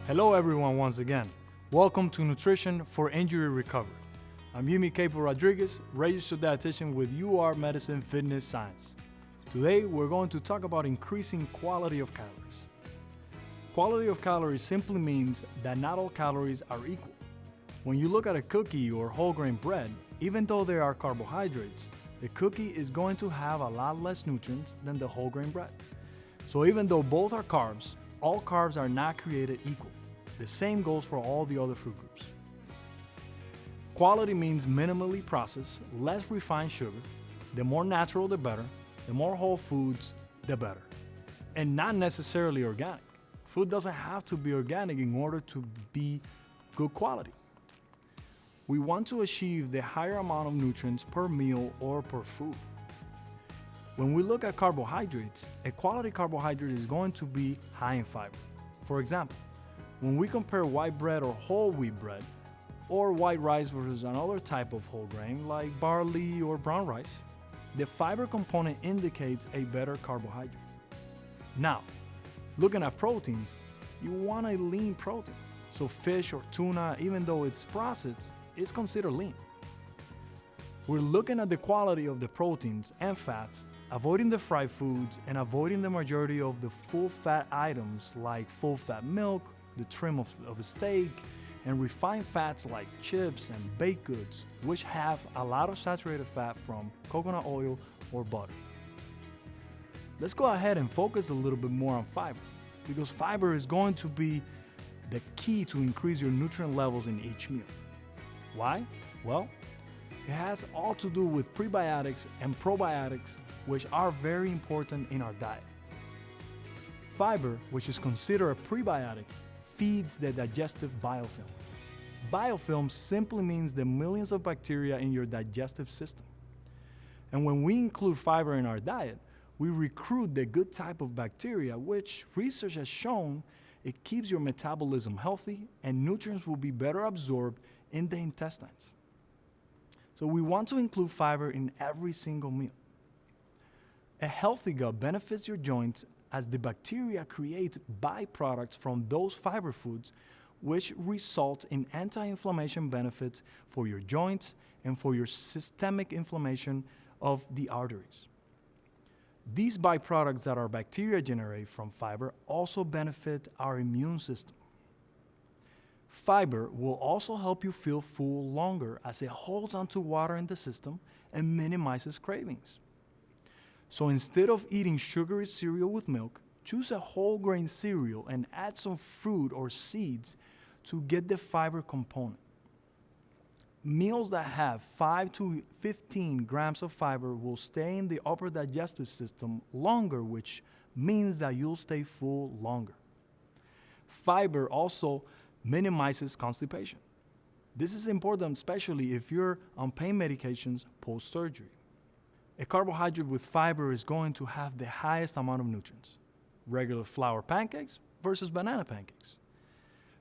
Hello everyone once again. Welcome to Nutrition for Injury Recovery. I'm Yumi Capo Rodriguez, registered dietitian with UR Medicine Fitness Science. Today we're going to talk about increasing quality of calories. Quality of calories simply means that not all calories are equal. When you look at a cookie or whole grain bread, even though there are carbohydrates, the cookie is going to have a lot less nutrients than the whole grain bread. So even though both are carbs, all carbs are not created equal. The same goes for all the other food groups. Quality means minimally processed, less refined sugar. The more natural, the better. The more whole foods, the better. And not necessarily organic. Food doesn't have to be organic in order to be good quality. We want to achieve the higher amount of nutrients per meal or per food. When we look at carbohydrates, a quality carbohydrate is going to be high in fiber. For example, when we compare white bread or whole wheat bread, or white rice versus another type of whole grain like barley or brown rice, the fiber component indicates a better carbohydrate. Now, looking at proteins, you want a lean protein. So fish or tuna, even though it's processed, is considered lean. We're looking at the quality of the proteins and fats, avoiding the fried foods and avoiding the majority of the full fat items like full fat milk, the trim of a steak, and refined fats like chips and baked goods, which have a lot of saturated fat from coconut oil or butter. Let's go ahead and focus a little bit more on fiber, because fiber is going to be the key to increase your nutrient levels in each meal. Why? Well, it has all to do with prebiotics and probiotics, which are very important in our diet. Fiber, which is considered a prebiotic, feeds the digestive biofilm. Biofilm simply means the millions of bacteria in your digestive system. And when we include fiber in our diet, we recruit the good type of bacteria, which research has shown it keeps your metabolism healthy and nutrients will be better absorbed in the intestines. So we want to include fiber in every single meal. A healthy gut benefits your joints as the bacteria creates byproducts from those fiber foods, which result in anti-inflammation benefits for your joints and for your systemic inflammation of the arteries. These byproducts that our bacteria generate from fiber also benefit our immune system. Fiber will also help you feel full longer as it holds onto water in the system and minimizes cravings. So instead of eating sugary cereal with milk, choose a whole grain cereal and add some fruit or seeds to get the fiber component. Meals that have 5 to 15 grams of fiber will stay in the upper digestive system longer, which means that you'll stay full longer. Fiber also minimizes constipation. This is important, especially if you're on pain medications post-surgery. A carbohydrate with fiber is going to have the highest amount of nutrients. Regular flour pancakes versus banana pancakes.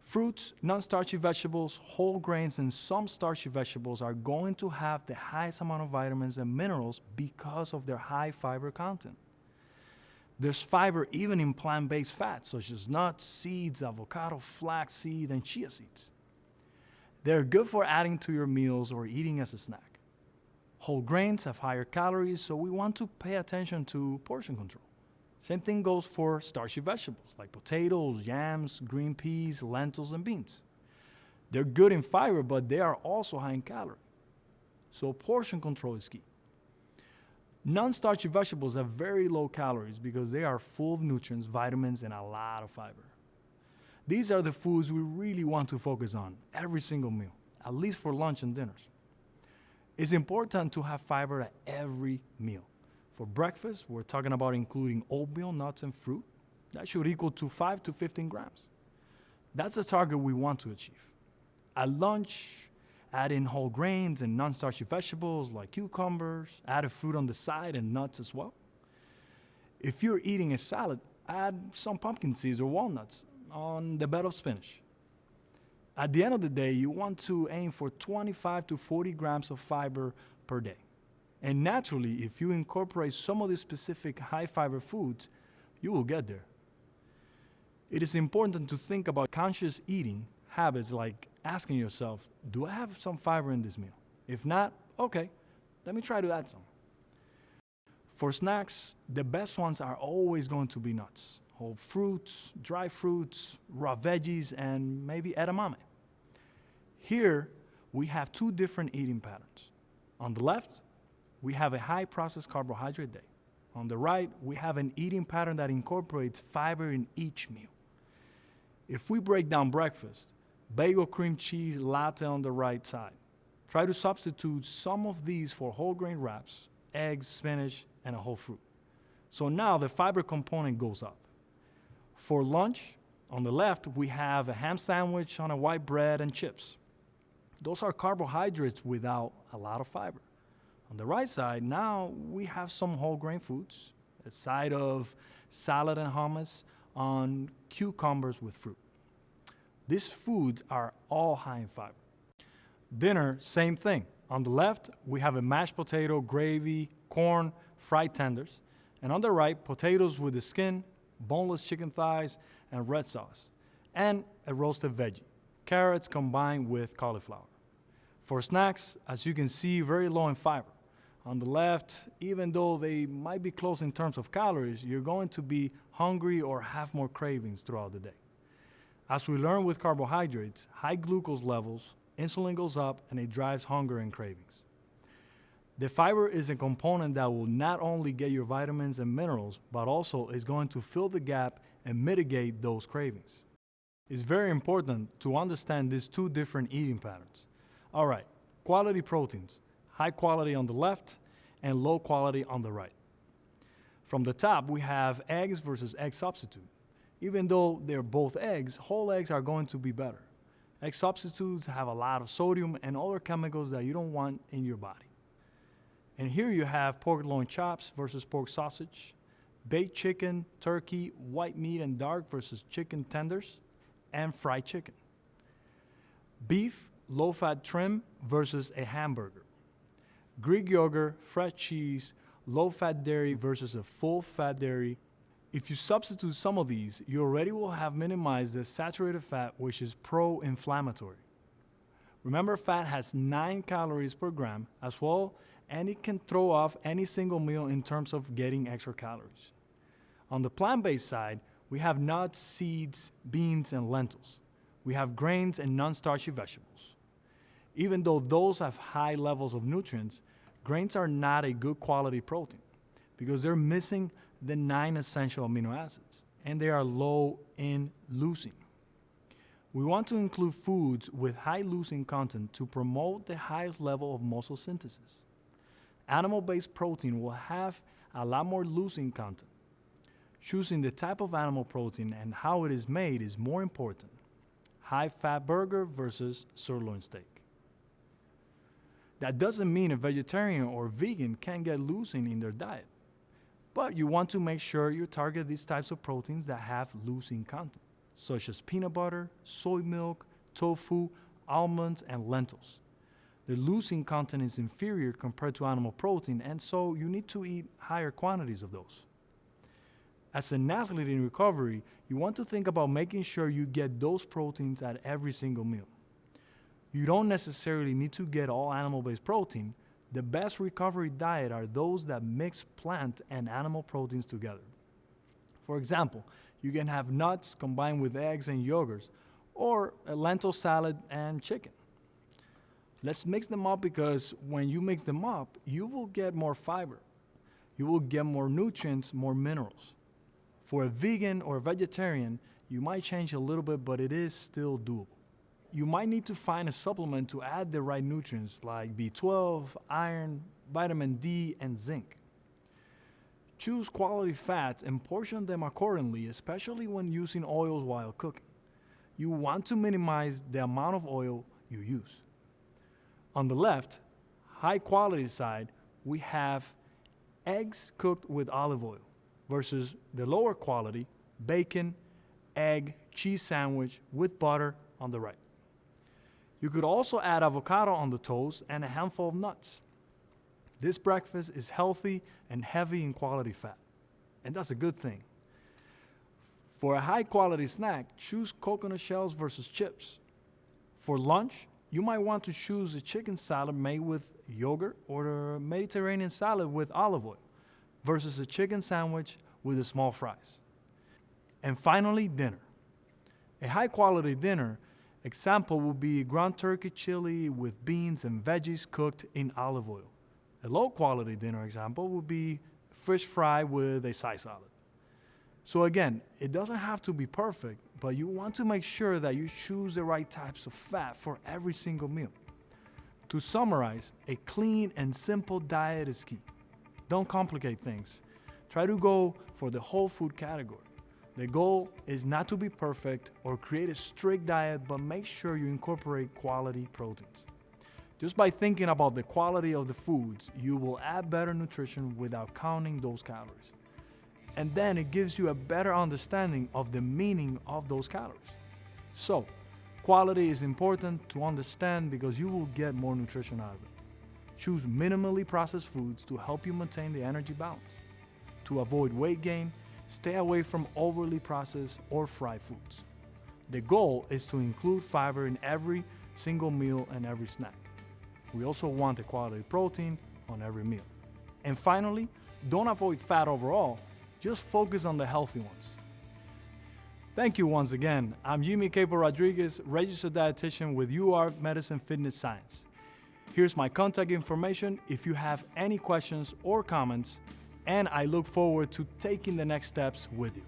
Fruits, non-starchy vegetables, whole grains, and some starchy vegetables are going to have the highest amount of vitamins and minerals because of their high fiber content. There's fiber even in plant-based fats such as nuts, seeds, avocado, flaxseed, and chia seeds. They're good for adding to your meals or eating as a snack. Whole grains have higher calories, so we want to pay attention to portion control. Same thing goes for starchy vegetables like potatoes, yams, green peas, lentils, and beans. They're good in fiber, but they are also high in calories. So portion control is key. Non-starchy vegetables have very low calories because they are full of nutrients, vitamins, and a lot of fiber. These are the foods we really want to focus on every single meal, at least for lunch and dinners. It's important to have fiber at every meal. For breakfast, we're talking about including oatmeal, nuts, and fruit. That should equal to 5 to 15 grams. That's the target we want to achieve. At lunch, add in whole grains and non-starchy vegetables like cucumbers, add a fruit on the side and nuts as well. If you're eating a salad, add some pumpkin seeds or walnuts on the bed of spinach. At the end of the day, you want to aim for 25 to 40 grams of fiber per day. And naturally, if you incorporate some of the specific high fiber foods, you will get there. It is important to think about conscious eating habits like asking yourself, do I have some fiber in this meal? If not, okay, let me try to add some. For snacks, the best ones are always going to be nuts, whole fruits, dry fruits, raw veggies, and maybe edamame. Here, we have two different eating patterns. On the left, we have a high processed carbohydrate day. On the right, we have an eating pattern that incorporates fiber in each meal. If we break down breakfast, bagel, cream cheese, latte on the right side. Try to substitute some of these for whole grain wraps, eggs, spinach, and a whole fruit. So now the fiber component goes up. For lunch, on the left, we have a ham sandwich on a white bread and chips. Those are carbohydrates without a lot of fiber. On the right side, now we have some whole grain foods, a side of salad and hummus on cucumbers with fruit. These foods are all high in fiber. Dinner, same thing. On the left, we have a mashed potato, gravy, corn, fried tenders. And on the right, potatoes with the skin, boneless chicken thighs, and red sauce. And a roasted veggie, carrots combined with cauliflower. For snacks, as you can see, very low in fiber. On the left, even though they might be close in terms of calories, you're going to be hungry or have more cravings throughout the day. As we learn with carbohydrates, high glucose levels, insulin goes up, and it drives hunger and cravings. The fiber is a component that will not only get your vitamins and minerals, but also is going to fill the gap and mitigate those cravings. It's very important to understand these two different eating patterns. All right, quality proteins, high quality on the left and low quality on the right. From the top, we have eggs versus egg substitute. Even though they're both eggs, whole eggs are going to be better. Egg substitutes have a lot of sodium and other chemicals that you don't want in your body. And here you have pork loin chops versus pork sausage, baked chicken, turkey, white meat and dark versus chicken tenders, and fried chicken. Beef, low-fat trim versus a hamburger. Greek yogurt, fresh cheese, low-fat dairy versus a full-fat dairy. If you substitute some of these, you already will have minimized the saturated fat, which is pro-inflammatory. Remember, fat has 9 calories per gram as well, and it can throw off any single meal in terms of getting extra calories. On the plant-based side, we have nuts, seeds, beans, and lentils. We have grains and non-starchy vegetables. Even though those have high levels of nutrients, grains are not a good quality protein because they're missing the 9 essential amino acids, and they are low in leucine. We want to include foods with high leucine content to promote the highest level of muscle synthesis. Animal-based protein will have a lot more leucine content. Choosing the type of animal protein and how it is made is more important. High-fat burger versus sirloin steak. That doesn't mean a vegetarian or vegan can't get leucine in their diet. But you want to make sure you target these types of proteins that have leucine content, such as peanut butter, soy milk, tofu, almonds, and lentils. The leucine content is inferior compared to animal protein, and so you need to eat higher quantities of those. As an athlete in recovery, you want to think about making sure you get those proteins at every single meal. You don't necessarily need to get all animal-based protein. The best recovery diet are those that mix plant and animal proteins together. For example, you can have nuts combined with eggs and yogurts, or a lentil salad and chicken. Let's mix them up because when you mix them up, you will get more fiber. You will get more nutrients, more minerals. For a vegan or a vegetarian, you might change a little bit, but it is still doable. You might need to find a supplement to add the right nutrients like B12, iron, vitamin D, and zinc. Choose quality fats and portion them accordingly, especially when using oils while cooking. You want to minimize the amount of oil you use. On the left, high quality side, we have eggs cooked with olive oil versus the lower quality, bacon, egg, cheese sandwich with butter on the right. You could also add avocado on the toast and a handful of nuts. This breakfast is healthy and heavy in quality fat, and that's a good thing. For a high quality snack, choose coconut shells versus chips. For lunch, you might want to choose a chicken salad made with yogurt or a Mediterranean salad with olive oil versus a chicken sandwich with the small fries. And finally, dinner. A high quality dinner example would be ground turkey chili with beans and veggies cooked in olive oil. A low quality dinner example would be fish fry with a side salad. So again, it doesn't have to be perfect, but you want to make sure that you choose the right types of fat for every single meal. To summarize, a clean and simple diet is key. Don't complicate things. Try to go for the whole food category. The goal is not to be perfect or create a strict diet, but make sure you incorporate quality proteins. Just by thinking about the quality of the foods, you will add better nutrition without counting those calories. And then it gives you a better understanding of the meaning of those calories. So, quality is important to understand because you will get more nutrition out of it. Choose minimally processed foods to help you maintain the energy balance. To avoid weight gain, stay away from overly processed or fried foods. The goal is to include fiber in every single meal and every snack. We also want a quality protein on every meal. And finally, don't avoid fat overall, just focus on the healthy ones. Thank you once again. I'm Jimmy Capo Rodriguez, registered dietitian with UR Medicine Fitness Science. Here's my contact information if you have any questions or comments, and I look forward to taking the next steps with you.